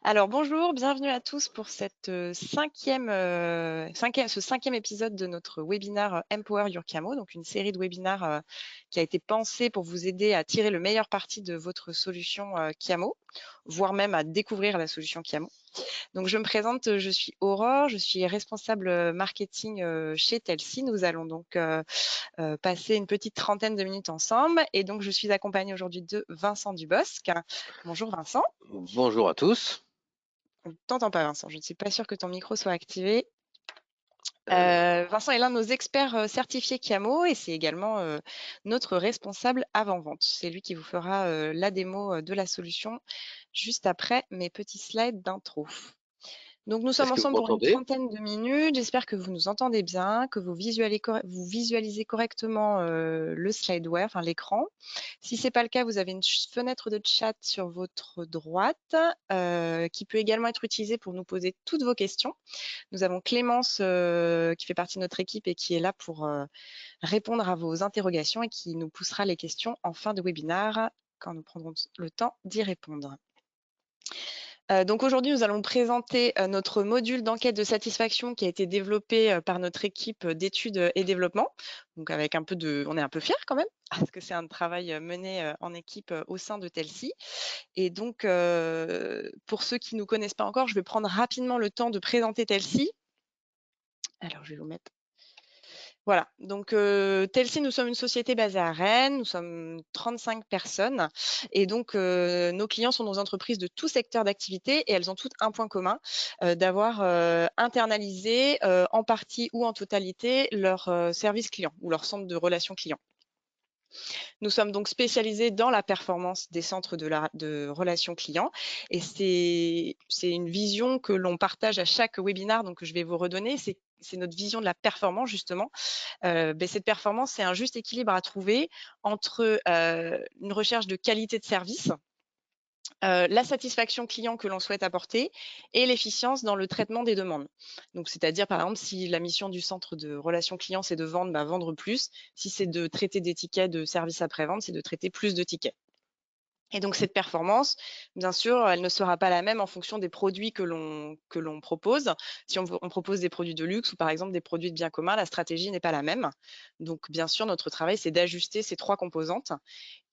Alors bonjour, bienvenue à tous pour cette ce cinquième épisode de notre webinaire Empower Your Camo, donc une série de webinaires qui a été pensée pour vous aider à tirer le meilleur parti de votre solution Camo, voire même à découvrir la solution Camo. Donc je me présente, je suis Aurore, je suis responsable marketing chez Telsi. Nous allons donc passer une petite trentaine de minutes ensemble et donc je suis accompagnée aujourd'hui de Vincent Dubosc. Bonjour Vincent. Bonjour à tous. On ne t'entend pas, Vincent. Je ne suis pas sûre que ton micro soit activé. Alors, Vincent est l'un de nos experts certifiés Camo et c'est également notre responsable avant-vente. C'est lui qui vous fera la démo de la solution juste après mes petits slides d'intro. Donc, nous sommes est-ce que vous ensemble pour une m'entendez? trentaine de minutes. J'espère que vous nous entendez bien, que vous visualisez correctement le slideware, enfin l'écran. Si ce n'est pas le cas, vous avez une fenêtre de chat sur votre droite qui peut également être utilisée pour nous poser toutes vos questions. Nous avons Clémence qui fait partie de notre équipe et qui est là pour répondre à vos interrogations et qui nous poussera les questions en fin de webinaire quand nous prendrons le temps d'y répondre. Donc aujourd'hui, nous allons présenter notre module d'enquête de satisfaction qui a été développé par notre équipe d'études et développement. Donc avec un peu on est un peu fiers quand même, parce que c'est un travail mené en équipe au sein de Telsi. Et donc, pour ceux qui ne nous connaissent pas encore, je vais prendre rapidement le temps de présenter Telsi. Alors, je vais vous mettre. Voilà, donc Telsi, nous sommes une société basée à Rennes, nous sommes 35 personnes et donc nos clients sont nos entreprises de tout secteur d'activité et elles ont toutes un point commun, d'avoir internalisé en partie ou en totalité leur service client ou leur centre de relations clients. Nous sommes donc spécialisés dans la performance des centres de relations clients et c'est une vision que l'on partage à chaque webinaire, donc que je vais vous redonner, c'est notre vision de la performance justement. Cette performance, c'est un juste équilibre à trouver entre une recherche de qualité de service, la satisfaction client que l'on souhaite apporter et l'efficience dans le traitement des demandes. Donc, c'est-à-dire, par exemple, si la mission du centre de relations clients, c'est de vendre, vendre plus. Si c'est de traiter des tickets de service après-vente, c'est de traiter plus de tickets. Et donc, cette performance, bien sûr, elle ne sera pas la même en fonction des produits que l'on propose. Si on propose des produits de luxe ou par exemple des produits de bien commun, la stratégie n'est pas la même. Donc, bien sûr, notre travail, c'est d'ajuster ces trois composantes.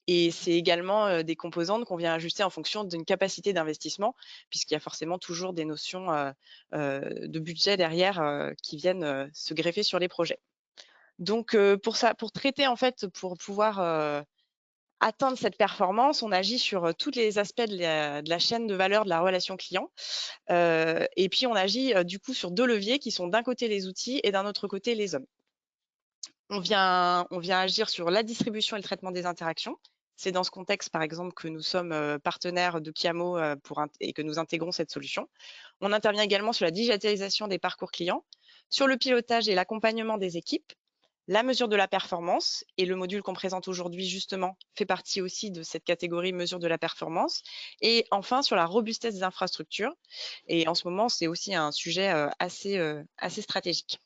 Et c'est également des composantes qu'on vient ajuster en fonction d'une capacité d'investissement, puisqu'il y a forcément toujours des notions de budget derrière qui viennent se greffer sur les projets. Donc, pour traiter, en fait, pour pouvoir atteindre cette performance, on agit sur tous les aspects de la chaîne de valeur de la relation client. Et puis, on agit du coup sur deux leviers qui sont d'un côté les outils et d'un autre côté les hommes. On vient agir sur la distribution et le traitement des interactions. C'est dans ce contexte, par exemple, que nous sommes partenaires de Kiamo et que nous intégrons cette solution. On intervient également sur la digitalisation des parcours clients, sur le pilotage et l'accompagnement des équipes, la mesure de la performance, et le module qu'on présente aujourd'hui, justement, fait partie aussi de cette catégorie mesure de la performance. Et enfin, sur la robustesse des infrastructures. Et en ce moment, c'est aussi un sujet assez stratégique.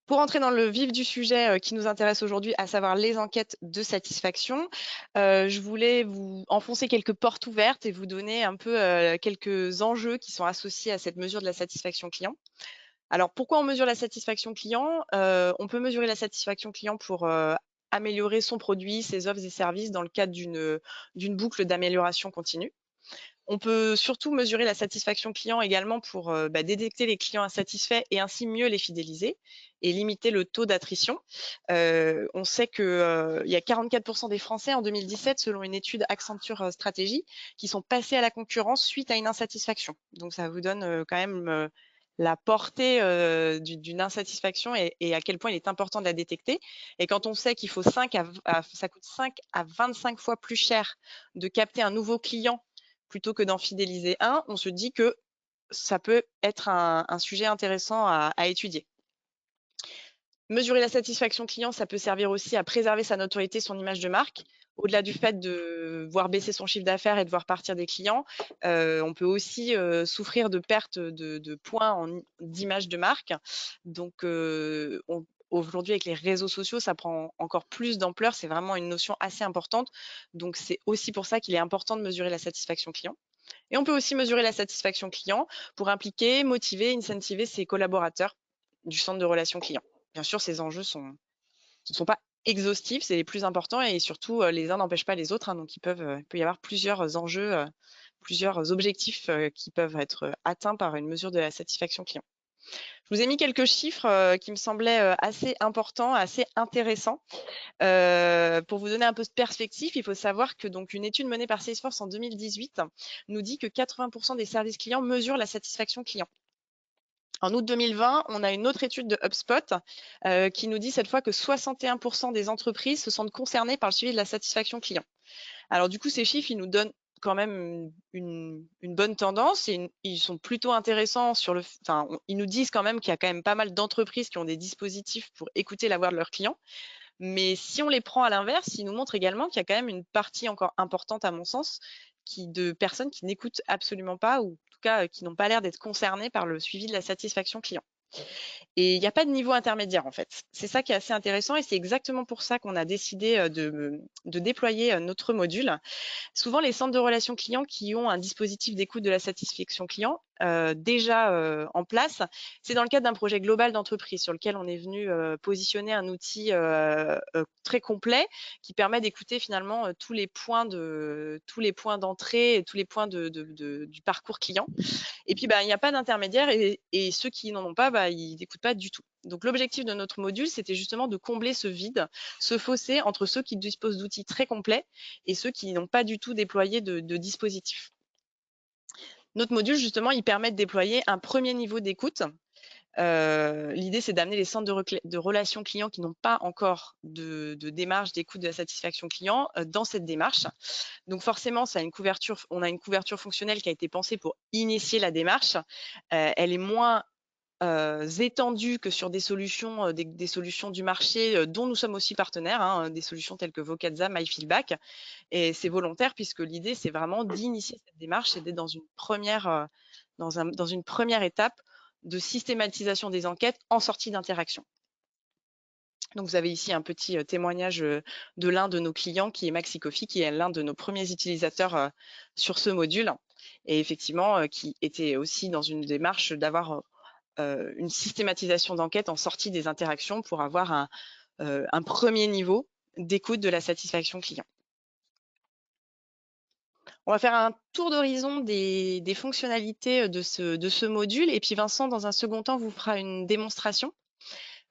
Pour entrer dans le vif du sujet qui nous intéresse aujourd'hui, à savoir les enquêtes de satisfaction, je voulais vous enfoncer quelques portes ouvertes et vous donner un peu quelques enjeux qui sont associés à cette mesure de la satisfaction client. Alors, pourquoi on mesure la satisfaction client? On peut mesurer la satisfaction client pour améliorer son produit, ses offres et services dans le cadre d'une boucle d'amélioration continue. On peut surtout mesurer la satisfaction client également pour détecter les clients insatisfaits et ainsi mieux les fidéliser et limiter le taux d'attrition. On sait qu'il y a 44% des Français en 2017, selon une étude Accenture Stratégie, qui sont passés à la concurrence suite à une insatisfaction. Donc ça vous donne quand même la portée d'une insatisfaction et à quel point il est important de la détecter. Et quand on sait qu'il faut ça coûte 5 à 25 fois plus cher de capter un nouveau client plutôt que d'en fidéliser un, on se dit que ça peut être un sujet intéressant à étudier. Mesurer la satisfaction client, ça peut servir aussi à préserver sa notoriété, son image de marque. Au-delà du fait de voir baisser son chiffre d'affaires et de voir partir des clients, on peut aussi souffrir de perte de points d'image de marque. Donc, aujourd'hui, avec les réseaux sociaux, ça prend encore plus d'ampleur. C'est vraiment une notion assez importante. Donc, c'est aussi pour ça qu'il est important de mesurer la satisfaction client. Et on peut aussi mesurer la satisfaction client pour impliquer, motiver, incentiver ses collaborateurs du centre de relations clients. Bien sûr, ces enjeux ne sont pas exhaustifs, c'est les plus importants et surtout, les uns n'empêchent pas les autres, hein, donc il peut y avoir plusieurs enjeux, plusieurs objectifs qui peuvent être atteints par une mesure de la satisfaction client. Je vous ai mis quelques chiffres qui me semblaient assez importants, assez intéressants. Pour vous donner un peu de perspective, il faut savoir que donc une étude menée par Salesforce en 2018 nous dit que 80% des services clients mesurent la satisfaction client. En août 2020, on a une autre étude de HubSpot qui nous dit cette fois que 61% des entreprises se sentent concernées par le suivi de la satisfaction client. Alors du coup, ces chiffres, ils nous donnent quand même une bonne tendance et ils sont plutôt intéressants ils nous disent quand même qu'il y a quand même pas mal d'entreprises qui ont des dispositifs pour écouter la voix de leurs clients. Mais si on les prend à l'inverse, ils nous montrent également qu'il y a quand même une partie encore importante, à mon sens, de personnes qui n'écoutent absolument pas ou en tout cas qui n'ont pas l'air d'être concernées par le suivi de la satisfaction client. Et il n'y a pas de niveau intermédiaire en fait. C'est ça qui est assez intéressant et c'est exactement pour ça qu'on a décidé de déployer notre module. Souvent, les centres de relations clients qui ont un dispositif d'écoute de la satisfaction client déjà en place, c'est dans le cadre d'un projet global d'entreprise sur lequel on est venu positionner un outil très complet qui permet d'écouter finalement tous les points d'entrée et tous les points du parcours client. Et puis, il n'y a pas d'intermédiaire et ceux qui n'en ont pas, ils n'écoutent pas du tout. Donc, l'objectif de notre module, c'était justement de combler ce vide, ce fossé entre ceux qui disposent d'outils très complets et ceux qui n'ont pas du tout déployé de dispositif. Notre module, justement, il permet de déployer un premier niveau d'écoute. L'idée, c'est d'amener les centres de relations clients qui n'ont pas encore de démarche d'écoute de la satisfaction client dans cette démarche. Donc forcément, on a une couverture fonctionnelle qui a été pensée pour initier la démarche. Elle est moins étendue que sur des solutions, des solutions du marché dont nous sommes aussi partenaires, hein, des solutions telles que Vocatza, MyFeedback. Et c'est volontaire puisque l'idée, c'est vraiment d'initier cette démarche et d'être dans une première étape de systématisation des enquêtes en sortie d'interaction. Donc, vous avez ici un petit témoignage de l'un de nos clients qui est Maxi Coffee, qui est l'un de nos premiers utilisateurs sur ce module et effectivement qui était aussi dans une démarche d'avoir une systématisation d'enquête en sortie des interactions pour avoir un premier niveau d'écoute de la satisfaction client. On va faire un tour d'horizon des fonctionnalités de ce module et puis Vincent, dans un second temps, vous fera une démonstration.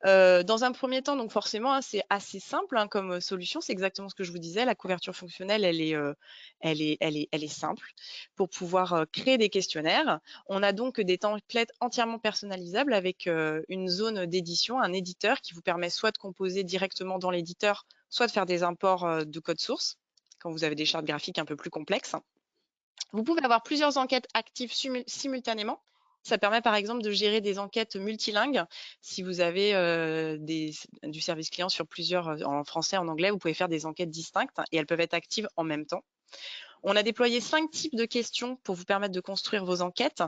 Dans un premier temps, donc forcément, hein, c'est assez simple hein, comme solution. C'est exactement ce que je vous disais. La couverture fonctionnelle, elle est simple pour pouvoir créer des questionnaires. On a donc des templates entièrement personnalisables avec une zone d'édition, un éditeur qui vous permet soit de composer directement dans l'éditeur, soit de faire des imports de code source quand vous avez des chartes graphiques un peu plus complexes. Vous pouvez avoir plusieurs enquêtes actives simultanément. Ça permet par exemple de gérer des enquêtes multilingues. Si vous avez du service client sur en français, en anglais, vous pouvez faire des enquêtes distinctes et elles peuvent être actives en même temps. On a déployé 5 types de questions pour vous permettre de construire vos enquêtes.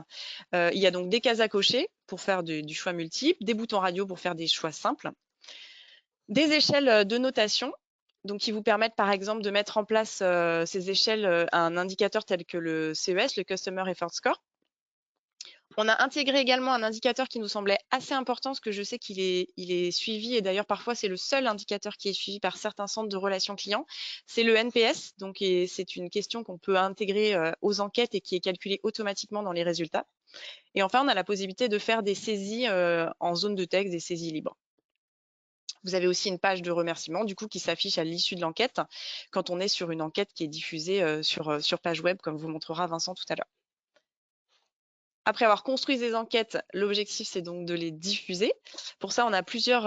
Il y a donc des cases à cocher pour faire du choix multiple, des boutons radio pour faire des choix simples, des échelles de notation donc qui vous permettent par exemple de mettre en place ces échelles à un indicateur tel que le CES, le Customer Effort Score. On a intégré également un indicateur qui nous semblait assez important, parce que je sais qu'il est suivi, et d'ailleurs parfois c'est le seul indicateur qui est suivi par certains centres de relations clients, c'est le NPS. Donc c'est une question qu'on peut intégrer aux enquêtes et qui est calculée automatiquement dans les résultats. Et enfin, on a la possibilité de faire des saisies en zone de texte, des saisies libres. Vous avez aussi une page de remerciement du coup qui s'affiche à l'issue de l'enquête quand on est sur une enquête qui est diffusée sur page web, comme vous montrera Vincent tout à l'heure. Après avoir construit des enquêtes, l'objectif, c'est donc de les diffuser. Pour ça, on a plusieurs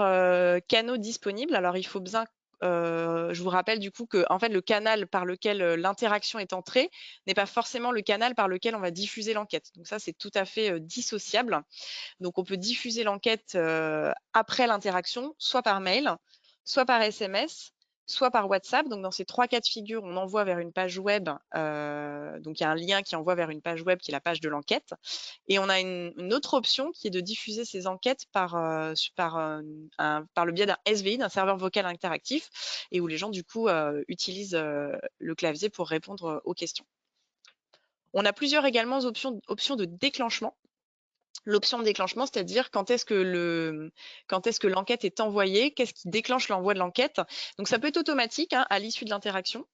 canaux disponibles. Alors, il faut bien, je vous rappelle du coup que en fait, le canal par lequel l'interaction est entrée n'est pas forcément le canal par lequel on va diffuser l'enquête. Donc ça, c'est tout à fait dissociable. Donc, on peut diffuser l'enquête après l'interaction, soit par mail, soit par SMS, soit par WhatsApp. Donc, dans ces 3 cas de figure, on envoie vers une page web. Donc, il y a un lien qui envoie vers une page web qui est la page de l'enquête. Et on a une autre option qui est de diffuser ces enquêtes par le biais d'un SVI, d'un serveur vocal interactif, et où les gens, du coup, utilisent le clavier pour répondre aux questions. On a plusieurs également options de déclenchement. L'option de déclenchement, c'est-à-dire quand est-ce que l'enquête est envoyée, qu'est-ce qui déclenche l'envoi de l'enquête. Donc ça peut être automatique hein, à l'issue de l'interaction.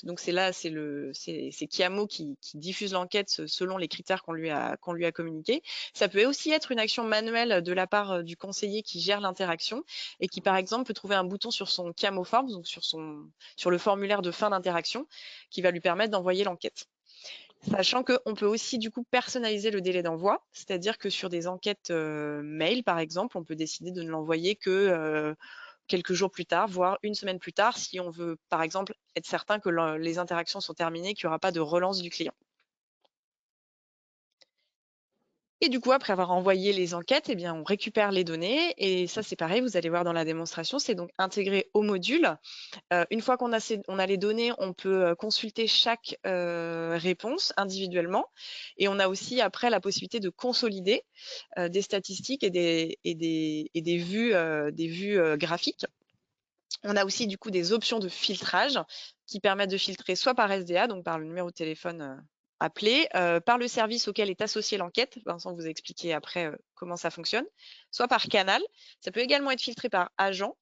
Donc c'est Kiamo qui diffuse l'enquête selon les critères qu'on lui a communiqués. Ça peut aussi être une action manuelle de la part du conseiller qui gère l'interaction et qui par exemple peut trouver un bouton sur son Kiamo Forms, donc sur le formulaire de fin d'interaction, qui va lui permettre d'envoyer l'enquête. Sachant qu'on peut aussi du coup personnaliser le délai d'envoi, c'est-à-dire que sur des enquêtes mail par exemple, on peut décider de ne l'envoyer que quelques jours plus tard, voire une semaine plus tard, si on veut par exemple être certain que les interactions sont terminées, qu'il n'y aura pas de relance du client. Et du coup, après avoir envoyé les enquêtes, eh bien, on récupère les données. Et ça, c'est pareil, vous allez voir dans la démonstration, c'est donc intégré au module. Une fois qu'on a les données, on peut consulter chaque réponse individuellement. Et on a aussi après la possibilité de consolider des statistiques et des vues graphiques. On a aussi du coup des options de filtrage qui permettent de filtrer soit par SDA, donc par le numéro de téléphone appelé, par le service auquel est associée l'enquête. Vincent vous expliquer après comment ça fonctionne, soit par canal. Ça peut également être filtré par agent,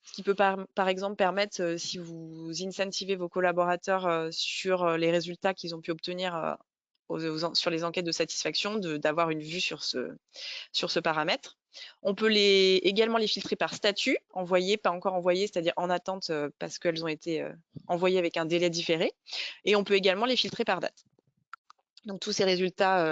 ce qui peut par exemple permettre, si vous incentivez vos collaborateurs sur les résultats qu'ils ont pu obtenir sur les enquêtes de satisfaction, d'avoir une vue sur ce paramètre. On peut également les filtrer par statut, envoyé, pas encore envoyé, c'est-à-dire en attente parce qu'elles ont été envoyées avec un délai différé. Et on peut également les filtrer par date. Donc tous ces résultats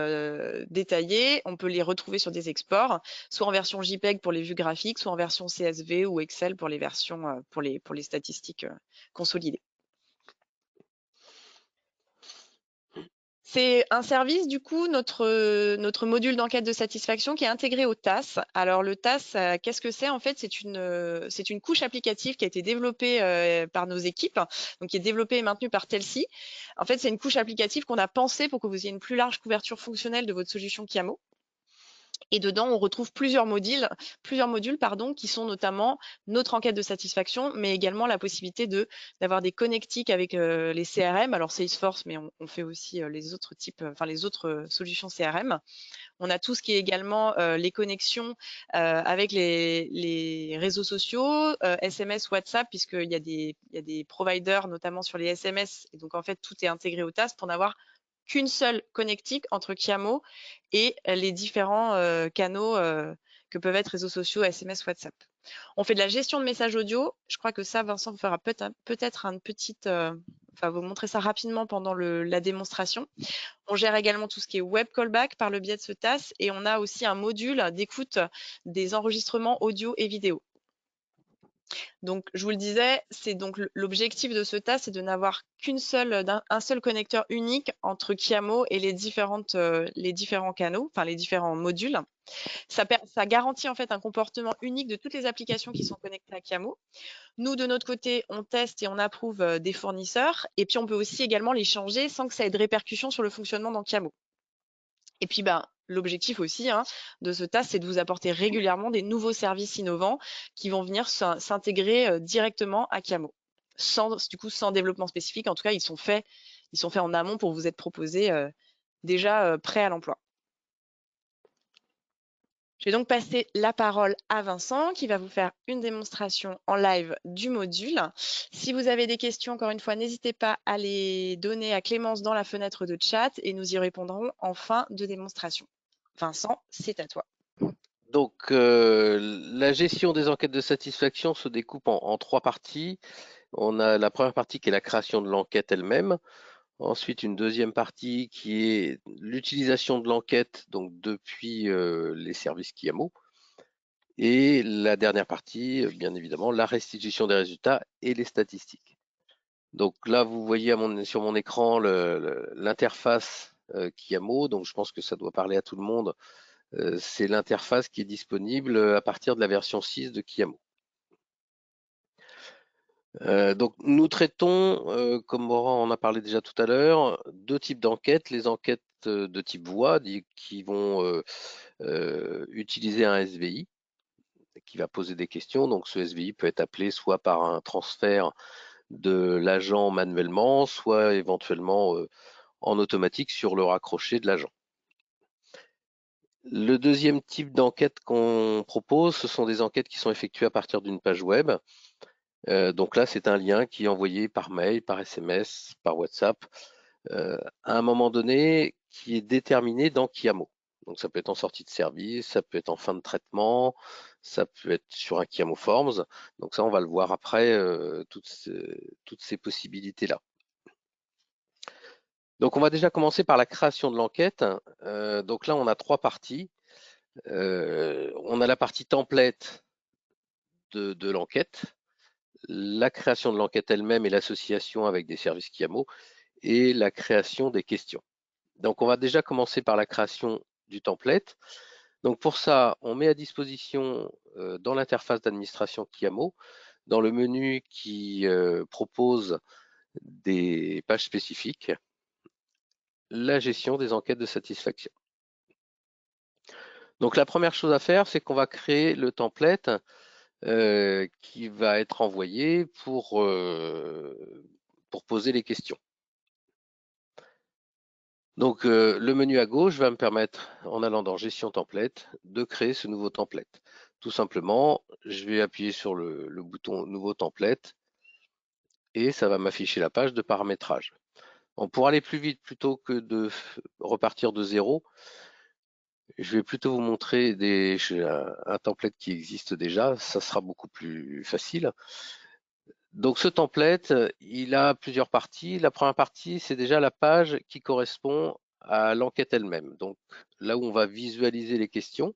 détaillés, on peut les retrouver sur des exports, soit en version JPEG pour les vues graphiques, soit en version CSV ou Excel pour les versions pour les statistiques consolidées. C'est un service, du coup, notre module d'enquête de satisfaction qui est intégré au TAS. Alors, le TAS, qu'est-ce que c'est? En fait, c'est une couche applicative qui a été développée par nos équipes, donc qui est développée et maintenue par Telsi. En fait, c'est une couche applicative qu'on a pensée pour que vous ayez une plus large couverture fonctionnelle de votre solution Kiamo. Et dedans, on retrouve plusieurs modules qui sont notamment notre enquête de satisfaction, mais également la possibilité d'avoir des connectiques avec les CRM. Alors Salesforce, mais on fait aussi les autres solutions CRM. On a tout ce qui est également les connexions avec les réseaux sociaux, SMS, WhatsApp, puisqu'il y a des providers, notamment sur les SMS. Et donc, en fait, tout est intégré au TAS pour n'avoir qu'une seule connectique entre Kiamo et les différents canaux que peuvent être réseaux sociaux, SMS, WhatsApp. On fait de la gestion de messages audio. Je crois que ça, Vincent vous fera peut-être une petite... vous montrer ça rapidement pendant la démonstration. On gère également tout ce qui est web callback par le biais de ce TAS et on a aussi un module d'écoute des enregistrements audio et vidéo. Donc, je vous le disais, c'est donc l'objectif de ce TAS, c'est de n'avoir un seul connecteur unique entre Kiamo et les différents canaux, enfin les différents modules. Ça garantit en fait un comportement unique de toutes les applications qui sont connectées à Kiamo. Nous, de notre côté, on teste et on approuve des fournisseurs. Et puis, on peut aussi également les changer sans que ça ait de répercussions sur le fonctionnement dans Kiamo. Et puis, l'objectif aussi de ce TAS, c'est de vous apporter régulièrement des nouveaux services innovants qui vont venir s'intégrer directement à Kiamo. Sans développement spécifique. En tout cas, ils sont faits en amont pour vous être proposés déjà prêts à l'emploi. Je vais donc passer la parole à Vincent qui va vous faire une démonstration en live du module. Si vous avez des questions, encore une fois, n'hésitez pas à les donner à Clémence dans la fenêtre de chat et nous y répondrons en fin de démonstration. Vincent, c'est à toi. Donc, la gestion des enquêtes de satisfaction se découpe en trois parties. On a la première partie qui est la création de l'enquête elle-même. Ensuite, une deuxième partie qui est l'utilisation de l'enquête, donc depuis les services Kiamo. Et la dernière partie, bien évidemment, la restitution des résultats et les statistiques. Donc là, vous voyez sur mon écran l'interface Kiamo. Donc, je pense que ça doit parler à tout le monde. C'est l'interface qui est disponible à partir de la version 6 de Kiamo. Donc nous traitons, comme Morand en a parlé déjà tout à l'heure, deux types d'enquêtes. Les enquêtes de type voix qui vont utiliser un SVI qui va poser des questions. Donc ce SVI peut être appelé soit par un transfert de l'agent manuellement, soit éventuellement en automatique sur le raccroché de l'agent. Le deuxième type d'enquête qu'on propose, ce sont des enquêtes qui sont effectuées à partir d'une page web. Donc là, c'est un lien qui est envoyé par mail, par SMS, par WhatsApp, à un moment donné qui est déterminé dans Kiamo. Donc ça peut être en sortie de service, ça peut être en fin de traitement, ça peut être sur un Kiamo Forms. Donc ça, on va le voir après, toutes ces possibilités-là. Donc on va déjà commencer par la création de l'enquête. Donc là, on a trois parties. On a la partie template de l'enquête, la création de l'enquête elle-même et l'association avec des services Kiamo, et la création des questions. Donc on va déjà commencer par la création du template. Donc pour ça, on met à disposition dans l'interface d'administration Kiamo, dans le menu qui propose des pages spécifiques, la gestion des enquêtes de satisfaction. Donc la première chose à faire, c'est qu'on va créer le template qui va être envoyé pour poser les questions. Donc le menu à gauche va me permettre, en allant dans Gestion template, de créer ce nouveau template. Tout simplement, je vais appuyer sur le bouton Nouveau template et ça va m'afficher la page de paramétrage. Bon, pour aller plus vite, plutôt que de repartir de zéro, je vais plutôt vous montrer un template qui existe déjà, ça sera beaucoup plus facile. Donc ce template, il a plusieurs parties. La première partie, c'est déjà la page qui correspond à l'enquête elle-même. Donc là où on va visualiser les questions.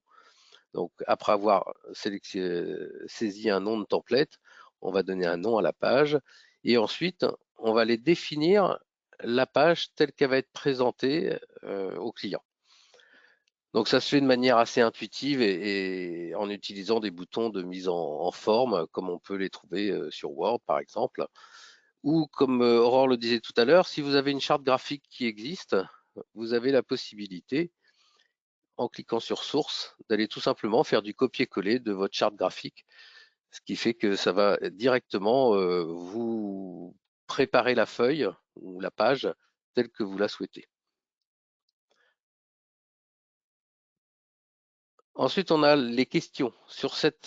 Donc après avoir saisi un nom de template, on va donner un nom à la page et ensuite on va aller définir la page telle qu'elle va être présentée au client. Donc ça se fait de manière assez intuitive et en utilisant des boutons de mise en forme, comme on peut les trouver sur Word par exemple. Ou comme Aurore le disait tout à l'heure, si vous avez une charte graphique qui existe, vous avez la possibilité, en cliquant sur source, d'aller tout simplement faire du copier-coller de votre charte graphique, ce qui fait que ça va directement vous préparer la feuille ou la page telle que vous la souhaitez. Ensuite, on a les questions. Sur cette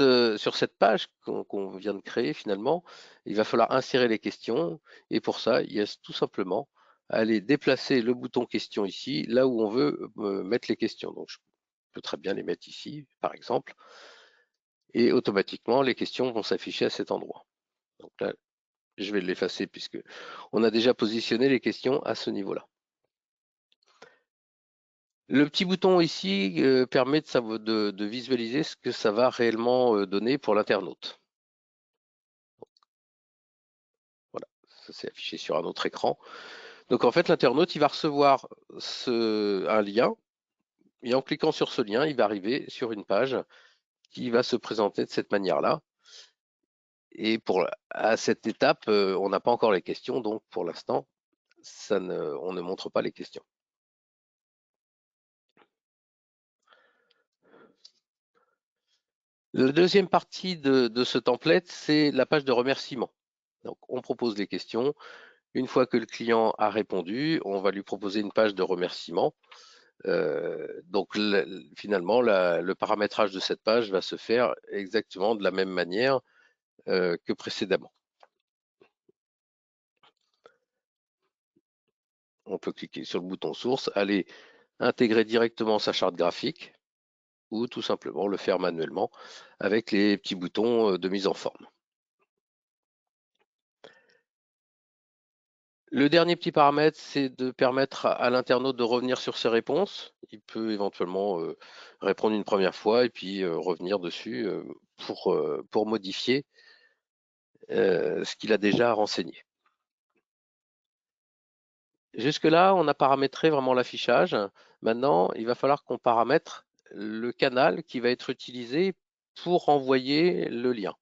page qu'on vient de créer finalement, il va falloir insérer les questions et pour ça, il y a tout simplement à aller déplacer le bouton question ici, là où on veut mettre les questions. Donc, je peux très bien les mettre ici, par exemple, et automatiquement, les questions vont s'afficher à cet endroit. Donc là, je vais l'effacer puisque on a déjà positionné les questions à ce niveau-là. Le petit bouton ici permet de visualiser ce que ça va réellement donner pour l'internaute. Voilà, ça s'est affiché sur un autre écran. Donc en fait, l'internaute, il va recevoir un lien, et en cliquant sur ce lien, il va arriver sur une page qui va se présenter de cette manière-là. Et à cette étape, on n'a pas encore les questions, donc pour l'instant, on ne montre pas les questions. La deuxième partie de ce template, c'est la page de remerciement. Donc, on propose les questions. Une fois que le client a répondu, on va lui proposer une page de remerciement. Donc, finalement, le paramétrage de cette page va se faire exactement de la même manière que précédemment. On peut cliquer sur le bouton source, aller intégrer directement sa charte graphique ou tout simplement le faire manuellement avec les petits boutons de mise en forme. Le dernier petit paramètre, c'est de permettre à l'internaute de revenir sur ses réponses. Il peut éventuellement répondre une première fois et puis revenir dessus pour modifier ce qu'il a déjà renseigné. Jusque-là, on a paramétré vraiment l'affichage. Maintenant, il va falloir qu'on paramètre le canal qui va être utilisé pour envoyer le lien.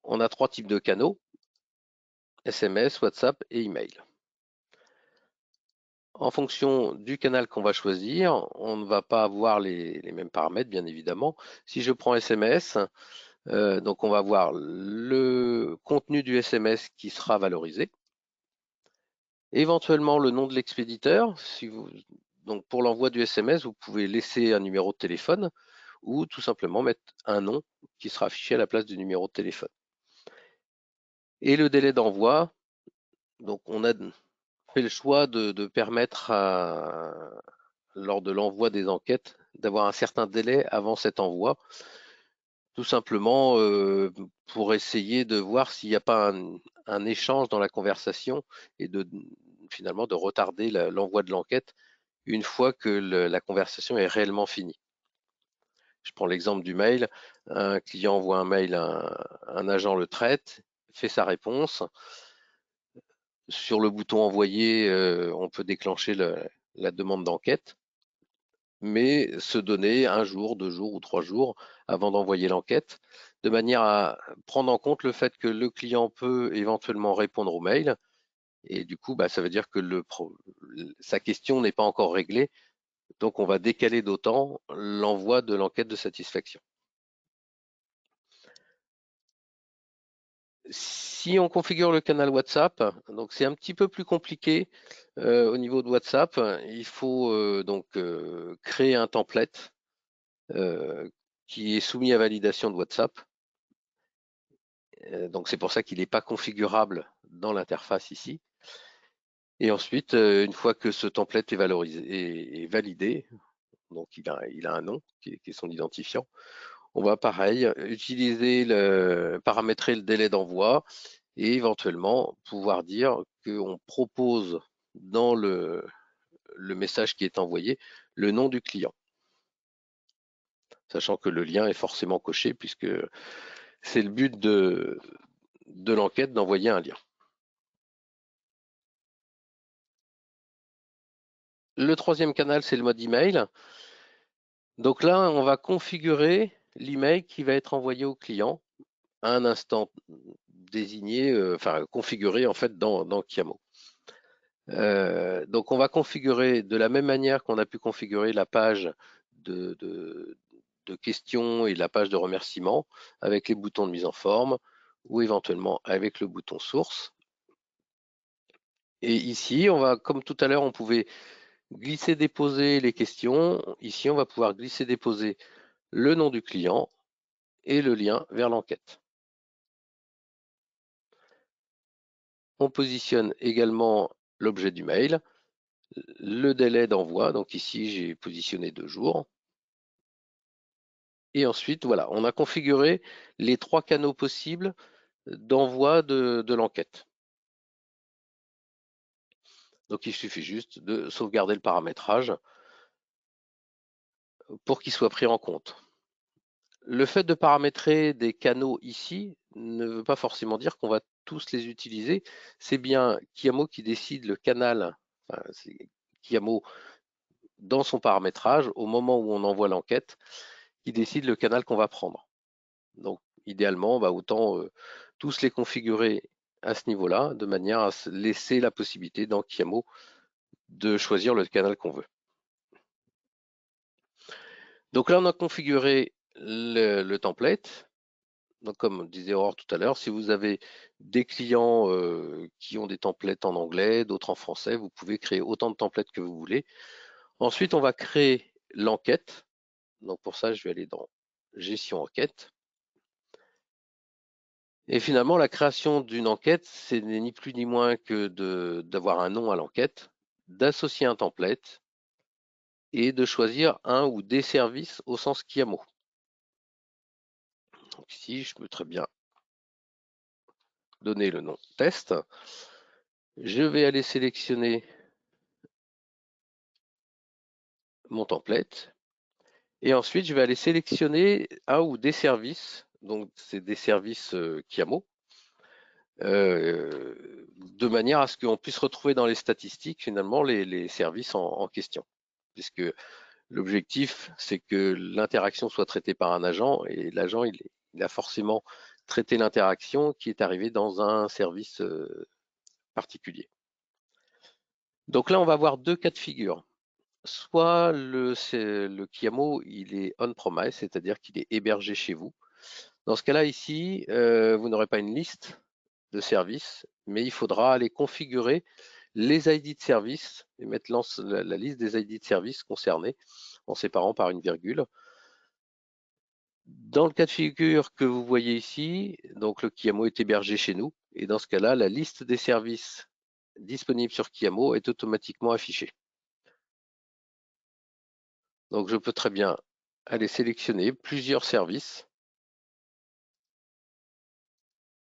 On a trois types de canaux, SMS, WhatsApp et email. En fonction du canal qu'on va choisir, on ne va pas avoir les mêmes paramètres, bien évidemment. Si je prends SMS, donc on va voir le contenu du SMS qui sera valorisé. éventuellement le nom de l'expéditeur. Donc pour l'envoi du SMS, vous pouvez laisser un numéro de téléphone ou tout simplement mettre un nom qui sera affiché à la place du numéro de téléphone. Et le délai d'envoi, donc on a fait le choix de permettre lors de l'envoi des enquêtes d'avoir un certain délai avant cet envoi, tout simplement pour essayer de voir s'il n'y a pas un échange dans la conversation et finalement de retarder l'envoi de l'enquête une fois que la conversation est réellement finie. Je prends l'exemple du mail. Un client envoie un mail un agent le traite, fait sa réponse. Sur le bouton envoyer, on peut déclencher la demande d'enquête, mais se donner 1 jour, 2 jours ou 3 jours avant d'envoyer l'enquête, de manière à prendre en compte le fait que le client peut éventuellement répondre au mail. Et du coup, ça veut dire que sa question n'est pas encore réglée. Donc, on va décaler d'autant l'envoi de l'enquête de satisfaction. Si on configure le canal WhatsApp, donc c'est un petit peu plus compliqué au niveau de WhatsApp. Il faut créer un template qui est soumis à validation de WhatsApp. Donc c'est pour ça qu'il n'est pas configurable dans l'interface ici. Et ensuite, une fois que ce template est validé, donc il a un nom qui est son identifiant, on va pareil paramétrer le délai d'envoi et éventuellement pouvoir dire qu'on propose dans le message qui est envoyé le nom du client, sachant que le lien est forcément coché puisque c'est le but de l'enquête d'envoyer un lien. Le troisième canal, c'est le mode email. Donc là, on va configurer l'email qui va être envoyé au client à un instant désigné, configuré en fait dans Chiamo. Donc on va configurer de la même manière qu'on a pu configurer la page de questions et la page de remerciements avec les boutons de mise en forme ou éventuellement avec le bouton source. Et ici, on va, comme tout à l'heure, on pouvait glisser-déposer les questions. Ici, on va pouvoir glisser-déposer le nom du client et le lien vers l'enquête. On positionne également l'objet du mail, le délai d'envoi. Donc ici, j'ai positionné 2 jours. Et ensuite, voilà, on a configuré les 3 canaux possibles d'envoi de l'enquête. Donc il suffit juste de sauvegarder le paramétrage pour qu'il soit pris en compte. Le fait de paramétrer des canaux ici ne veut pas forcément dire qu'on va tous les utiliser. C'est bien Chiamo qui décide le canal, c'est Chiamo dans son paramétrage, au moment où on envoie l'enquête, qui décide le canal qu'on va prendre. Donc idéalement, autant tous les configurer à ce niveau-là, de manière à se laisser la possibilité dans Chiamo de choisir le canal qu'on veut. Donc là, on a configuré le template. Donc comme disait Aurore tout à l'heure, si vous avez des clients qui ont des templates en anglais, d'autres en français, vous pouvez créer autant de templates que vous voulez. Ensuite, on va créer l'enquête. Donc pour ça, je vais aller dans Gestion enquête. Et finalement, la création d'une enquête, ce n'est ni plus ni moins que d'avoir un nom à l'enquête, d'associer un template et de choisir un ou des services au sens Chiamo. Donc ici, je peux très bien donner le nom test. Je vais aller sélectionner mon template et ensuite je vais aller sélectionner un ou des services, donc c'est des services Chiamo, de manière à ce qu'on puisse retrouver dans les statistiques finalement les services en question, puisque l'objectif c'est que l'interaction soit traitée par un agent et l'agent il a forcément traité l'interaction qui est arrivée dans un service particulier. Donc là on va avoir 2 cas de figure. Soit le Chiamo, il est on-premise, c'est-à-dire qu'il est hébergé chez vous. Dans ce cas-là, ici, vous n'aurez pas une liste de services, mais il faudra aller configurer les ID de service et mettre la liste des ID de service concernés en séparant par une virgule. Dans le cas de figure que vous voyez ici, donc le Kiamo est hébergé chez nous et dans ce cas-là, la liste des services disponibles sur Kiamo est automatiquement affichée. Donc je peux très bien aller sélectionner plusieurs services.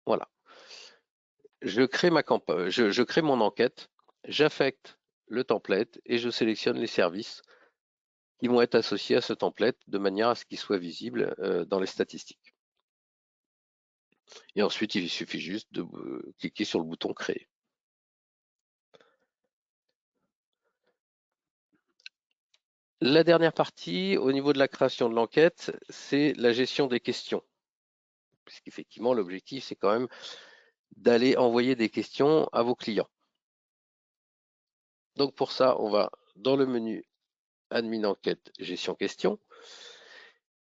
Voilà. Je crée mon enquête, j'affecte le template et je sélectionne les services qui vont être associés à ce template de manière à ce qu'ils soient visibles dans les statistiques. Et ensuite, il suffit juste de cliquer sur le bouton créer. La dernière partie, au niveau de la création de l'enquête, c'est la gestion des questions. Puisqu'effectivement, l'objectif, c'est quand même d'aller envoyer des questions à vos clients. Donc pour ça, on va dans le menu Admin enquête, gestion questions.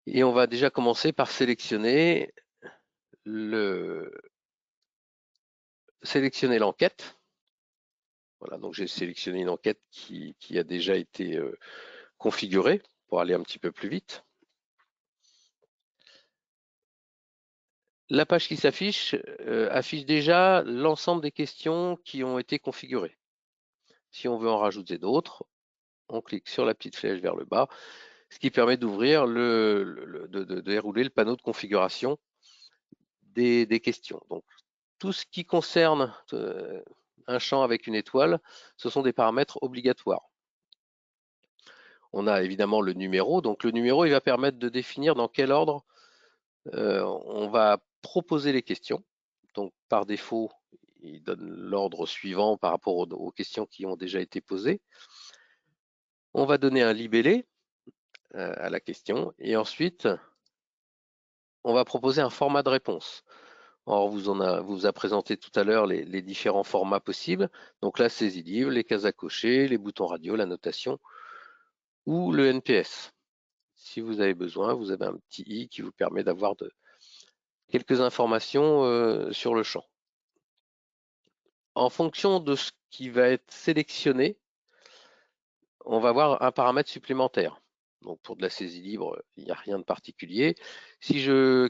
Et on va déjà commencer par sélectionner l'enquête. Voilà, donc j'ai sélectionné une enquête qui a déjà été configurée pour aller un petit peu plus vite. La page qui s'affiche affiche déjà l'ensemble des questions qui ont été configurées. Si on veut en rajouter d'autres, on clique sur la petite flèche vers le bas, ce qui permet d'ouvrir de dérouler le panneau de configuration des questions. Donc, tout ce qui concerne un champ avec une étoile, ce sont des paramètres obligatoires. On a évidemment le numéro. Donc, le numéro, il va permettre de définir dans quel ordre on va proposer les questions. Donc, par défaut, il donne l'ordre suivant par rapport aux questions qui ont déjà été posées. On va donner un libellé à la question et ensuite, on va proposer un format de réponse. Alors, vous a présenté tout à l'heure les différents formats possibles. Donc, la saisie libre, les cases à cocher, les boutons radio, la notation ou le NPS. Si vous avez besoin, vous avez un petit i qui vous permet d'avoir quelques informations sur le champ. En fonction de ce qui va être sélectionné, on va avoir un paramètre supplémentaire. Donc pour de la saisie libre, il n'y a rien de particulier. Si je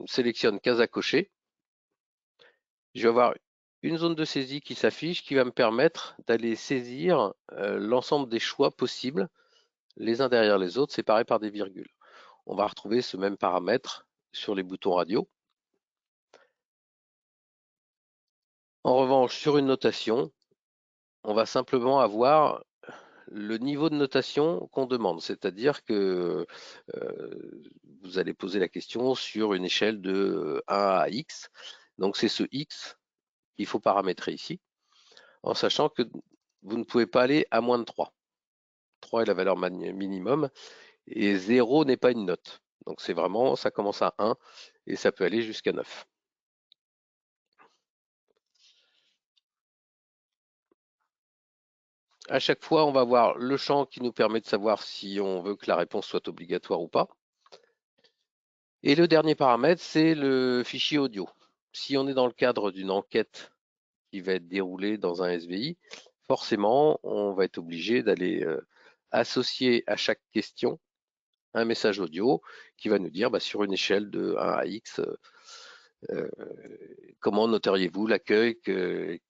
sélectionne case à cocher, je vais avoir une zone de saisie qui s'affiche qui va me permettre d'aller saisir l'ensemble des choix possibles, les uns derrière les autres, séparés par des virgules. On va retrouver ce même paramètre sur les boutons radio. En revanche, sur une notation, on va simplement avoir le niveau de notation qu'on demande, c'est-à-dire que vous allez poser la question sur une échelle de 1 à x. Donc c'est ce x qu'il faut paramétrer ici, en sachant que vous ne pouvez pas aller à moins de 3. 3 est la valeur minimum et 0 n'est pas une note. Donc c'est vraiment, ça commence à 1 et ça peut aller jusqu'à 9. À chaque fois, on va voir le champ qui nous permet de savoir si on veut que la réponse soit obligatoire ou pas. Et le dernier paramètre, c'est le fichier audio. Si on est dans le cadre d'une enquête qui va être déroulée dans un SVI, forcément, on va être obligé d'aller associer à chaque question un message audio qui va nous dire sur une échelle de 1 à x, comment noteriez-vous l'accueil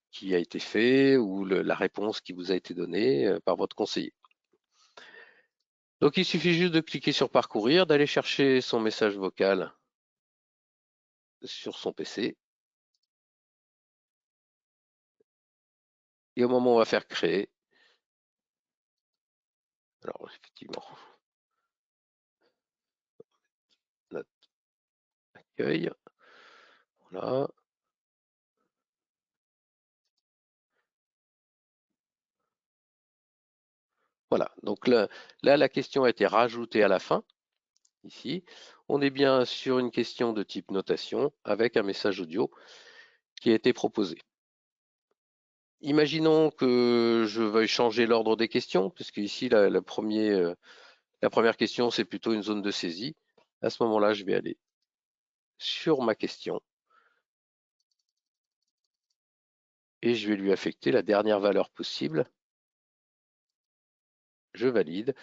qui a été fait ou la réponse qui vous a été donnée par votre conseiller. Donc il suffit juste de cliquer sur parcourir, d'aller chercher son message vocal sur son PC. Et au moment où on va faire créer, alors effectivement, notre accueil, voilà. Voilà, donc là, la question a été rajoutée à la fin, ici. On est bien sur une question de type notation avec un message audio qui a été proposé. Imaginons que je veuille changer l'ordre des questions, puisque ici, la première question, c'est plutôt une zone de saisie. À ce moment-là, je vais aller sur ma question. et je vais lui affecter la dernière valeur possible. Je valide.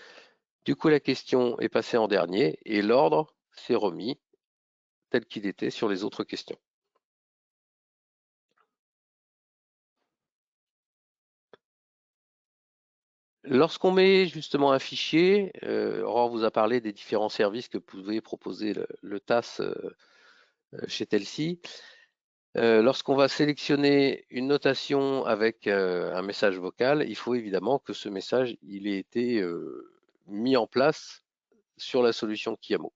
Du coup, la question est passée en dernier et l'ordre s'est remis tel qu'il était sur les autres questions. Lorsqu'on met justement un fichier, Aurore vous a parlé des différents services que pouvait proposer le TAS chez Telsi. Lorsqu'on va sélectionner une notation avec un message vocal, il faut évidemment que ce message il ait été mis en place sur la solution Kiamo.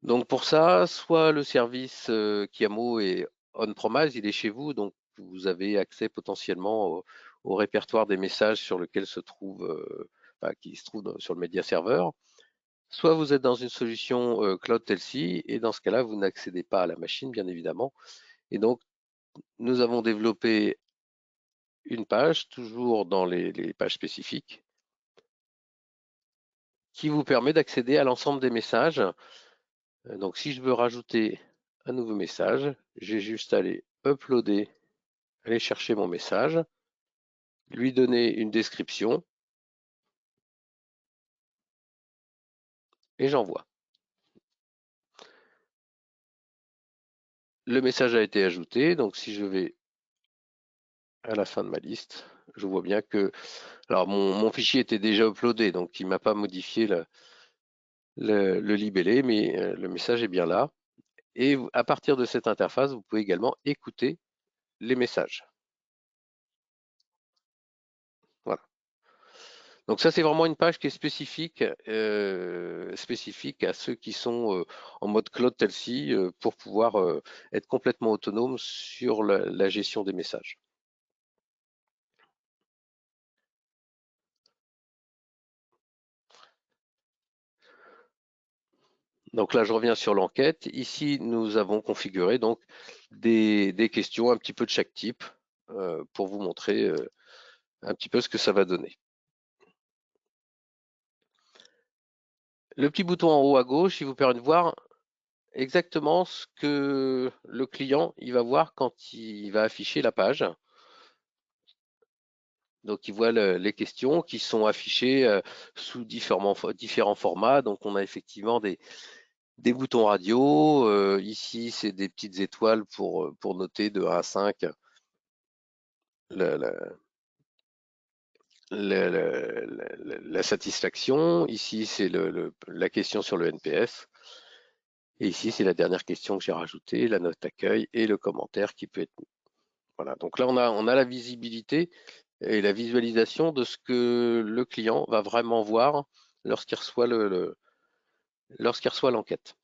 Donc pour ça, soit le service Kiamo est on-premise, il est chez vous, donc vous avez accès potentiellement au répertoire des messages sur lequel se trouve, qui se trouve sur le média serveur. Soit vous êtes dans une solution Cloud Telsi, et dans ce cas-là, vous n'accédez pas à la machine, bien évidemment. Et donc, nous avons développé une page, toujours dans les pages spécifiques, qui vous permet d'accéder à l'ensemble des messages. Donc, si je veux rajouter un nouveau message, j'ai juste à aller uploader, aller chercher mon message, lui donner une description, et j'envoie. Le message a été ajouté, donc si je vais à la fin de ma liste, je vois bien que... Alors, mon fichier était déjà uploadé, donc il ne m'a pas modifié le libellé, mais le message est bien là. Et à partir de cette interface, vous pouvez également écouter les messages. Voilà. Donc ça, c'est vraiment une page qui est spécifique à ceux qui sont en mode Cloud Telsi pour pouvoir être complètement autonome sur la gestion des messages. Donc là, je reviens sur l'enquête. Ici, nous avons configuré donc des questions un petit peu de chaque type pour vous montrer un petit peu ce que ça va donner. Le petit bouton en haut à gauche, il vous permet de voir exactement ce que le client il va voir quand il va afficher la page. Donc, il voit les questions qui sont affichées sous différents formats. Donc, on a effectivement des boutons radio. Ici, c'est des petites étoiles pour noter de 1 à 5 la satisfaction. Ici, c'est la question sur le NPS. Et ici, c'est la dernière question que j'ai rajoutée, la note d'accueil et le commentaire qui peut être mis. Voilà, donc là, on a la visibilité et la visualisation de ce que le client va vraiment voir lorsqu'il reçoit l'enquête.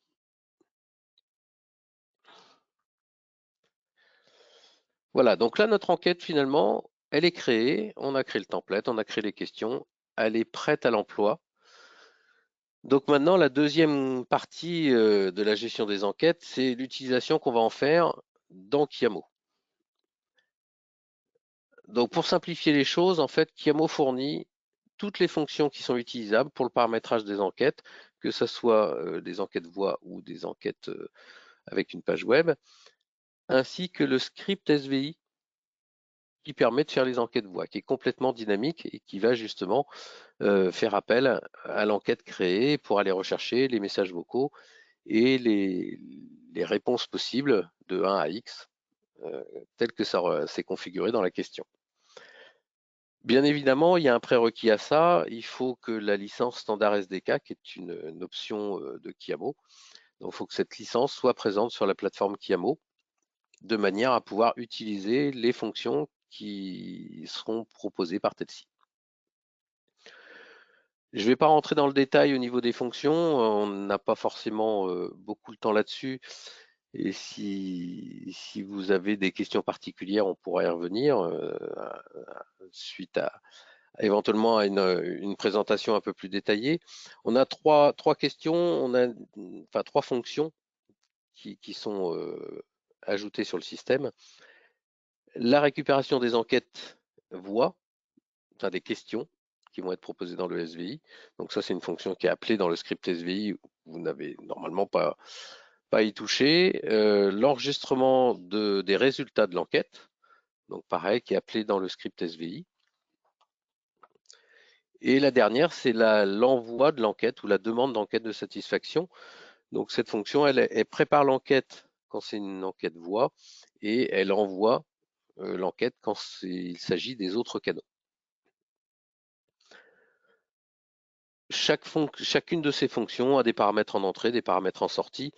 Voilà, donc là, notre enquête, finalement, elle est créée. On a créé le template, on a créé les questions. Elle est prête à l'emploi. Donc maintenant, la deuxième partie de la gestion des enquêtes, c'est l'utilisation qu'on va en faire dans Kiamo. Donc pour simplifier les choses, en fait, Kiamo fournit toutes les fonctions qui sont utilisables pour le paramétrage des enquêtes, que ce soit des enquêtes voix ou des enquêtes avec une page web, ainsi que le script SVI qui permet de faire les enquêtes voix, qui est complètement dynamique et qui va justement faire appel à l'enquête créée pour aller rechercher les messages vocaux et les réponses possibles de 1 à X, tel que ça s'est configuré dans la question. Bien évidemment, il y a un prérequis à ça. Il faut que la licence standard SDK, qui est une option de Kiamo, donc il faut que cette licence soit présente sur la plateforme Kiamo, de manière à pouvoir utiliser les fonctions qui seront proposées par Telsi. Je ne vais pas rentrer dans le détail au niveau des fonctions, on n'a pas forcément beaucoup le temps là-dessus. Et si vous avez des questions particulières, on pourra y revenir suite à éventuellement à une présentation un peu plus détaillée. On a trois questions, trois fonctions qui sont ajoutées sur le système. La récupération des enquêtes voix, enfin des questions qui vont être proposées dans le SVI. Donc ça, c'est une fonction qui est appelée dans le script SVI. Vous n'avez normalement pas à y toucher. L'enregistrement des résultats de l'enquête. donc pareil, qui est appelée dans le script SVI. Et la dernière, c'est l'envoi de l'enquête ou la demande d'enquête de satisfaction. Donc cette fonction, elle prépare l'enquête quand c'est une enquête voix et elle envoie l'enquête quand il s'agit des autres canaux. Chacune de ces fonctions a des paramètres en entrée, des paramètres en sortie.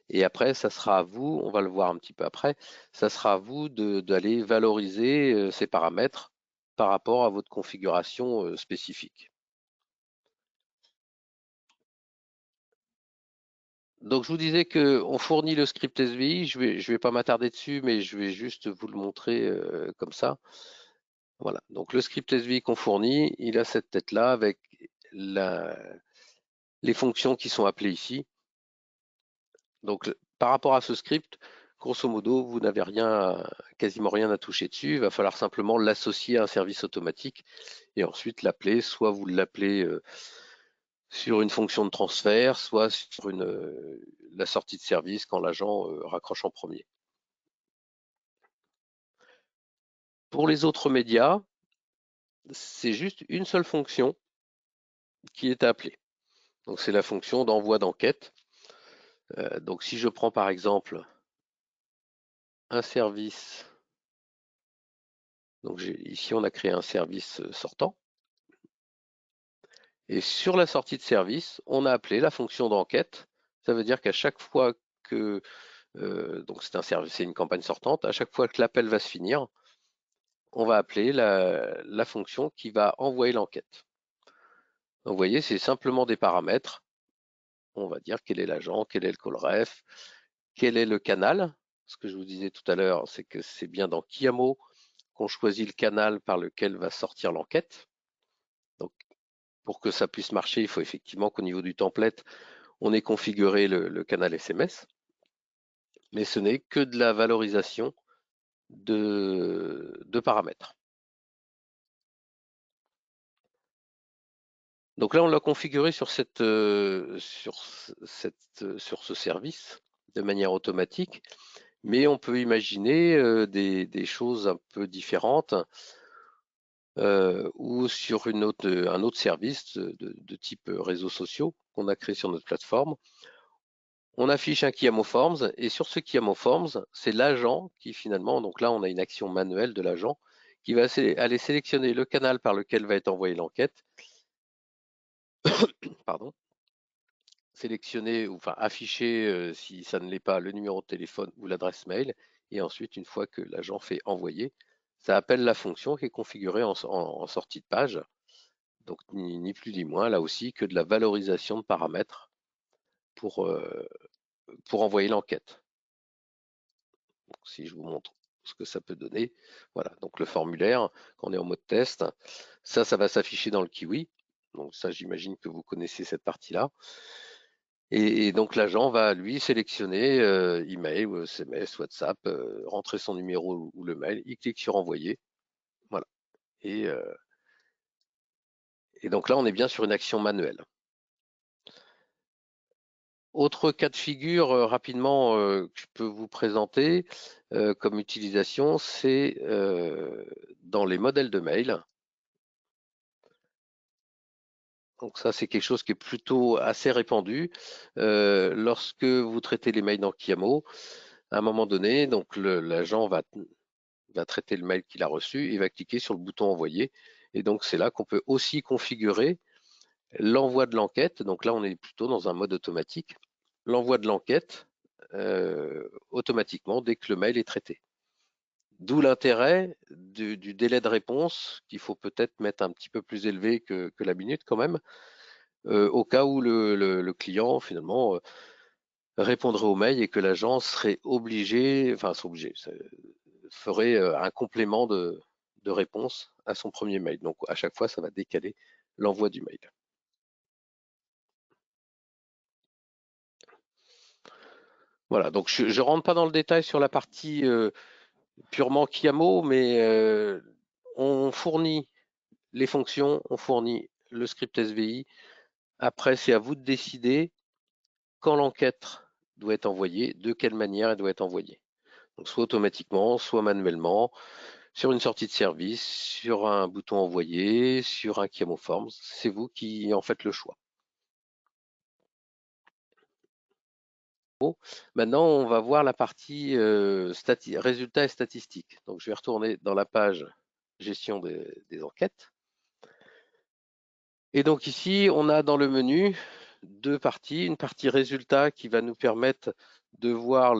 Et après, ça sera à vous, on va le voir un petit peu après, ça sera à vous d'aller valoriser ces paramètres par rapport à votre configuration spécifique. Donc, je vous disais qu'on fournit le script SVI. Je vais pas m'attarder dessus, mais je vais juste vous le montrer comme ça. Voilà. Donc, le script SVI qu'on fournit, il a cette tête-là avec les fonctions qui sont appelées ici. Donc, par rapport à ce script, grosso modo, vous n'avez quasiment rien à toucher dessus. Il va falloir simplement l'associer à un service automatique et ensuite l'appeler. Soit vous l'appelez sur une fonction de transfert, soit sur la sortie de service quand l'agent raccroche en premier. Pour les autres médias, c'est juste une seule fonction qui est appelée. Donc c'est la fonction d'envoi d'enquête. Donc si je prends par exemple un service, donc ici on a créé un service sortant, et sur la sortie de service, on a appelé la fonction d'enquête. Ça veut dire qu'à chaque fois que donc c'est une campagne sortante, à chaque fois que l'appel va se finir, on va appeler la fonction qui va envoyer l'enquête. Donc vous voyez, c'est simplement des paramètres. On va dire quel est l'agent, quel est le call ref, quel est le canal. Ce que je vous disais tout à l'heure, c'est que c'est bien dans Kiamo qu'on choisit le canal par lequel va sortir l'enquête. Donc pour que ça puisse marcher, il faut effectivement qu'au niveau du template, on ait configuré le canal SMS. Mais ce n'est que de la valorisation de paramètres. Donc là, on l'a configuré sur ce service de manière automatique, mais on peut imaginer des choses un peu différentes ou sur un autre service de type réseaux sociaux qu'on a créé sur notre plateforme. On affiche un Kiamo Forms et sur ce Kiamo Forms, c'est l'agent qui finalement, donc là on a une action manuelle de l'agent qui va aller sélectionner le canal par lequel va être envoyée l'enquête, pardon, sélectionner ou enfin afficher si ça ne l'est pas le numéro de téléphone ou l'adresse mail et ensuite une fois que l'agent fait envoyer, ça appelle la fonction qui est configurée en sortie de page. Donc ni plus ni moins là aussi que de la valorisation de paramètres pour envoyer l'enquête. Si je vous montre ce que ça peut donner, voilà, donc le formulaire, quand on est en mode test, ça va s'afficher dans le Kiwi. Donc ça, j'imagine que vous connaissez cette partie-là. Et donc l'agent va lui sélectionner email ou SMS, WhatsApp, rentrer son numéro ou le mail, il clique sur envoyer, voilà. Et donc là, on est bien sur une action manuelle. Autre cas de figure rapidement que je peux vous présenter comme utilisation, c'est dans les modèles de mail. Donc ça, c'est quelque chose qui est plutôt assez répandu. Lorsque vous traitez les mails dans Kiamo, à un moment donné, donc l'agent va traiter le mail qu'il a reçu, il va cliquer sur le bouton envoyer. Et donc c'est là qu'on peut aussi configurer l'envoi de l'enquête. Donc là, on est plutôt dans un mode automatique. L'envoi de l'enquête automatiquement dès que le mail est traité. D'où l'intérêt du délai de réponse qu'il faut peut-être mettre un petit peu plus élevé que la minute quand même, au cas où le client finalement répondrait au mail et que l'agent serait obligé, ferait un complément de réponse à son premier mail. Donc à chaque fois, ça va décaler l'envoi du mail. Voilà, donc je ne rentre pas dans le détail sur la partie purement Kiamo, mais on fournit les fonctions, on fournit le script SVI. Après, c'est à vous de décider quand l'enquête doit être envoyée, de quelle manière elle doit être envoyée. Donc soit automatiquement, soit manuellement. sur une sortie de service, sur un bouton envoyé, sur un Chiamo Forms. C'est vous qui en faites le choix. Maintenant, on va voir la partie résultats et statistiques. Donc, je vais retourner dans la page gestion des enquêtes. Et donc ici, on a dans le menu deux parties. Une partie résultats qui va nous permettre de voir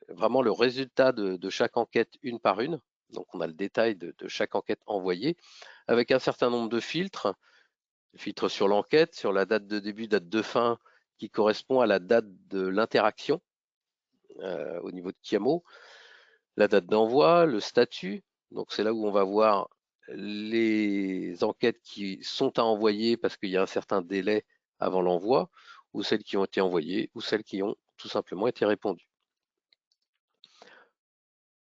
vraiment le résultat de chaque enquête une par une. Donc, on a le détail de chaque enquête envoyée avec un certain nombre de filtres. Filtre sur l'enquête, sur la date de début, date de fin, qui correspond à la date de l'interaction au niveau de Chiamo, la date d'envoi, le statut. Donc c'est là où on va voir les enquêtes qui sont à envoyer parce qu'il y a un certain délai avant l'envoi, ou celles qui ont été envoyées, ou celles qui ont tout simplement été répondues.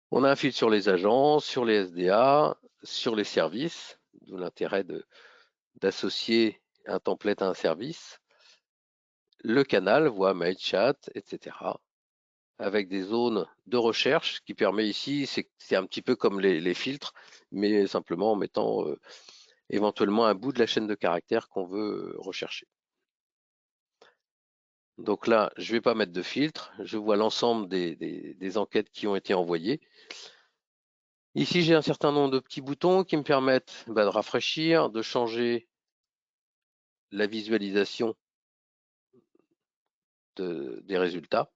On a un filtre sur les agents, sur les SDA, sur les services, d'où l'intérêt d'associer un template à un service, le canal, voix, mail, chat, etc. Avec des zones de recherche, ce qui permet ici, c'est un petit peu comme les filtres, mais simplement en mettant éventuellement un bout de la chaîne de caractères qu'on veut rechercher. Donc là, je ne vais pas mettre de filtre, je vois l'ensemble des enquêtes qui ont été envoyées. Ici, j'ai un certain nombre de petits boutons qui me permettent de rafraîchir, de changer la visualisation des résultats,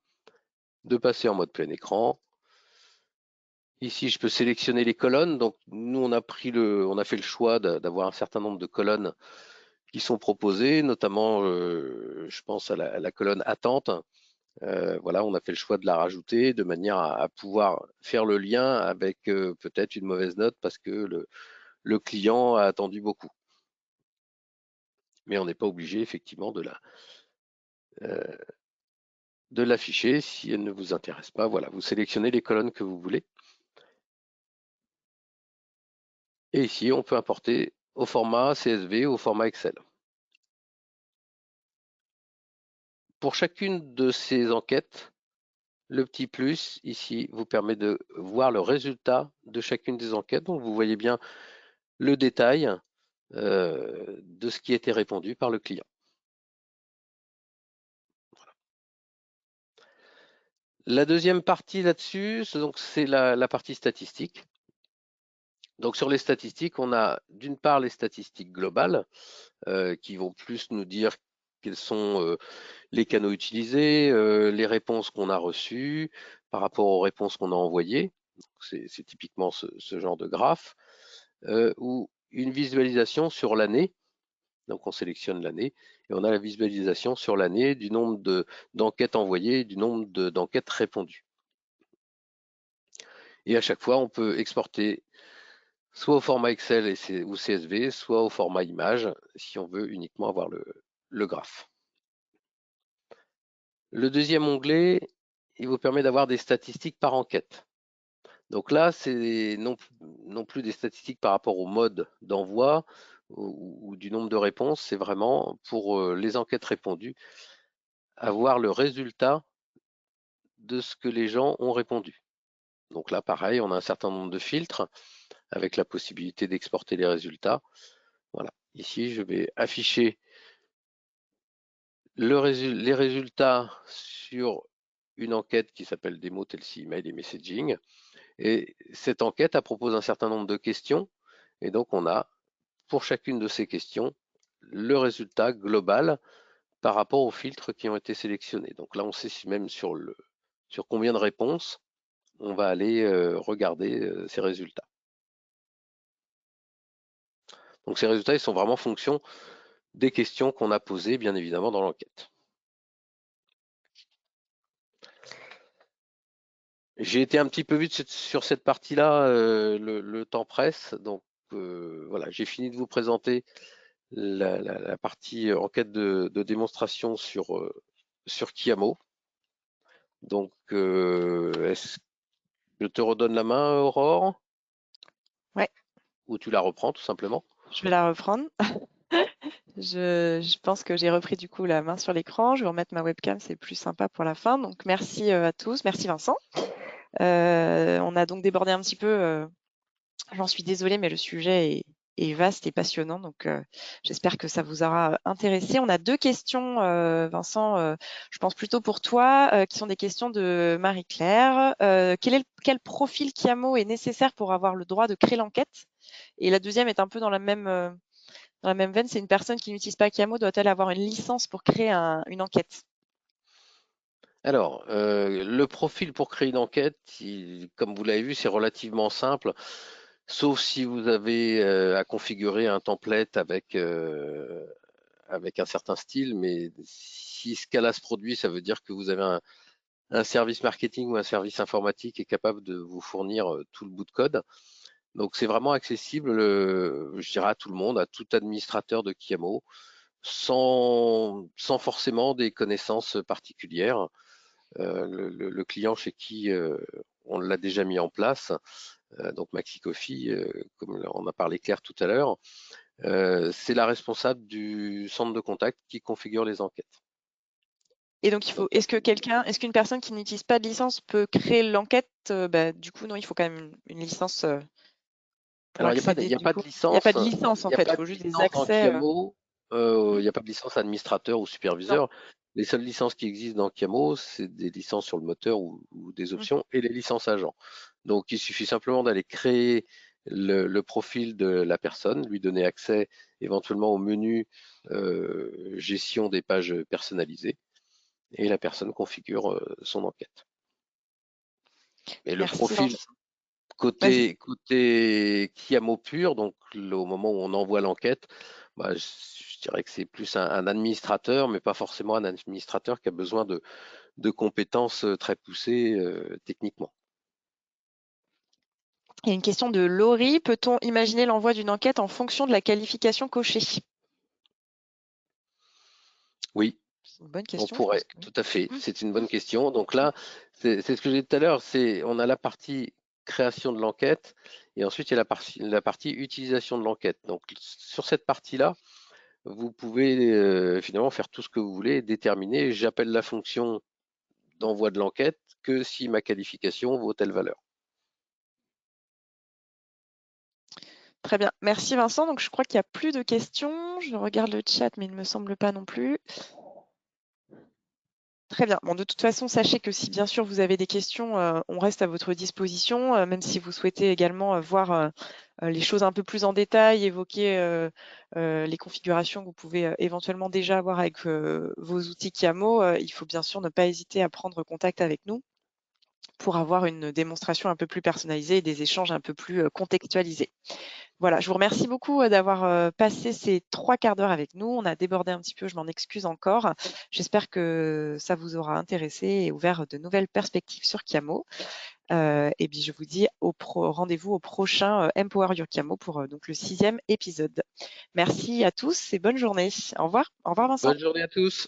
de passer en mode plein écran. Ici, je peux sélectionner les colonnes. Donc, nous, on a fait le choix d'avoir un certain nombre de colonnes qui sont proposées, notamment, je pense à la colonne attente. Voilà, on a fait le choix de la rajouter de manière à pouvoir faire le lien avec peut-être une mauvaise note parce que le client a attendu beaucoup. Mais on n'est pas obligé, effectivement, de l'afficher si elle ne vous intéresse pas. Voilà, vous sélectionnez les colonnes que vous voulez. Et ici, on peut importer au format CSV ou au format Excel. Pour chacune de ces enquêtes, le petit plus ici vous permet de voir le résultat de chacune des enquêtes. Donc vous voyez bien le détail de ce qui a été répondu par le client. Voilà. La deuxième partie là-dessus, c'est la partie statistique. Donc sur les statistiques, on a d'une part les statistiques globales qui vont plus nous dire quels sont les canaux utilisés, les réponses qu'on a reçues par rapport aux réponses qu'on a envoyées. C'est typiquement ce genre de graphe, ou une visualisation sur l'année. Donc on sélectionne l'année et on a la visualisation sur l'année du nombre d'enquêtes envoyées, du nombre d'enquêtes répondues. Et à chaque fois, on peut exporter soit au format Excel ou CSV, soit au format image, si on veut uniquement avoir le graphe. Le deuxième onglet, il vous permet d'avoir des statistiques par enquête. Donc là, c'est non plus des statistiques par rapport au mode d'envoi ou du nombre de réponses, c'est vraiment pour les enquêtes répondues, avoir le résultat de ce que les gens ont répondu. Donc là, pareil, on a un certain nombre de filtres avec la possibilité d'exporter les résultats. Voilà. Ici, je vais afficher les résultats sur une enquête qui s'appelle Demo TLC Email et Messaging. Et cette enquête, elle propose un certain nombre de questions. Et donc, on a, pour chacune de ces questions, le résultat global par rapport aux filtres qui ont été sélectionnés. Donc là, on sait même sur combien de réponses on va aller regarder ces résultats. Donc ces résultats, ils sont vraiment en fonction des questions qu'on a posées, bien évidemment, dans l'enquête. J'ai été un petit peu vite sur cette partie-là, le temps presse, donc voilà, j'ai fini de vous présenter la partie enquête de démonstration sur Chiamo. Donc, est-ce que je te redonne la main, Aurore? Ouais. Ou tu la reprends tout simplement? Je vais la reprendre. Je pense que j'ai repris du coup la main sur l'écran. Je vais remettre ma webcam, c'est plus sympa pour la fin. Donc merci à tous. Merci Vincent. On a donc débordé un petit peu. J'en suis désolée, mais le sujet est vaste et passionnant, donc j'espère que ça vous aura intéressé. On a 2 questions, Vincent, je pense plutôt pour toi, qui sont des questions de Marie-Claire. Quel profil Chiamo est nécessaire pour avoir le droit de créer l'enquête? Et la deuxième est un peu dans la même veine, c'est une personne qui n'utilise pas Chiamo doit-elle avoir une licence pour créer une enquête? Alors, le profil pour créer une enquête, comme vous l'avez vu, c'est relativement simple, sauf si vous avez à configurer un template avec un certain style, mais si ce cas-là se produit, ça veut dire que vous avez un service marketing ou un service informatique qui est capable de vous fournir tout le bout de code. Donc c'est vraiment accessible, je dirais, à tout le monde, à tout administrateur de Chiamo, sans forcément des connaissances particulières. Le client chez qui on l'a déjà mis en place, donc Maxi Coffee, comme on a parlé Claire tout à l'heure, c'est la responsable du centre de contact qui configure les enquêtes. Et donc Donc, est-ce qu'une personne qui n'utilise pas de licence peut créer l'enquête? Du coup, non, il faut quand même une licence, pour alors, il accéder n'y a du pas de coup? Il n'y a pas licence, de licence il en n'y a fait, il pas faut de juste des licence en accès, Chiamo, il mmh, n'y a pas de licence administrateur ou non. superviseur. Les seules licences qui existent dans Chiamo, c'est des licences sur le moteur ou des Mmh. options et les licences agents. Donc, il suffit simplement d'aller créer le profil de la personne, lui donner accès éventuellement au menu gestion des pages personnalisées et la personne configure son enquête. Et le Merci profil Vincent. Vas-y. côté Chiamo pur, donc au moment où on envoie l'enquête, bah, je dirais que c'est plus un administrateur, mais pas forcément un administrateur qui a besoin de compétences très poussées techniquement. Il y a une question de Laurie. Peut-on imaginer l'envoi d'une enquête en fonction de la qualification cochée? Oui, C'est une bonne on question, je pense pourrait, que oui. tout à fait. Mmh, C'est une bonne question. Donc là, c'est ce que j'ai dit tout à l'heure, on a la partie création de l'enquête et ensuite il y a la partie utilisation de l'enquête. Donc sur cette partie-là, vous pouvez finalement faire tout ce que vous voulez, déterminer, j'appelle la fonction d'envoi de l'enquête que si ma qualification vaut telle valeur. très bien. Merci Vincent. Donc je crois qu'il n'y a plus de questions. Je regarde le chat, mais il ne me semble pas non plus. Très bien. Bon, de toute façon, sachez que si bien sûr vous avez des questions, on reste à votre disposition, même si vous souhaitez également voir les choses un peu plus en détail, évoquer les configurations que vous pouvez éventuellement déjà avoir avec vos outils Chiamo. Il faut bien sûr ne pas hésiter à prendre contact avec nous pour avoir une démonstration un peu plus personnalisée et des échanges un peu plus contextualisés. Voilà, je vous remercie beaucoup d'avoir passé ces 3 quarts d'heure avec nous. On a débordé un petit peu, je m'en excuse encore. J'espère que ça vous aura intéressé et ouvert de nouvelles perspectives sur Chiamo. Et puis je vous dis rendez-vous au prochain Empower Your Chiamo pour donc le 6e épisode. Merci à tous et bonne journée. Au revoir. Au revoir Vincent. Bonne journée à tous.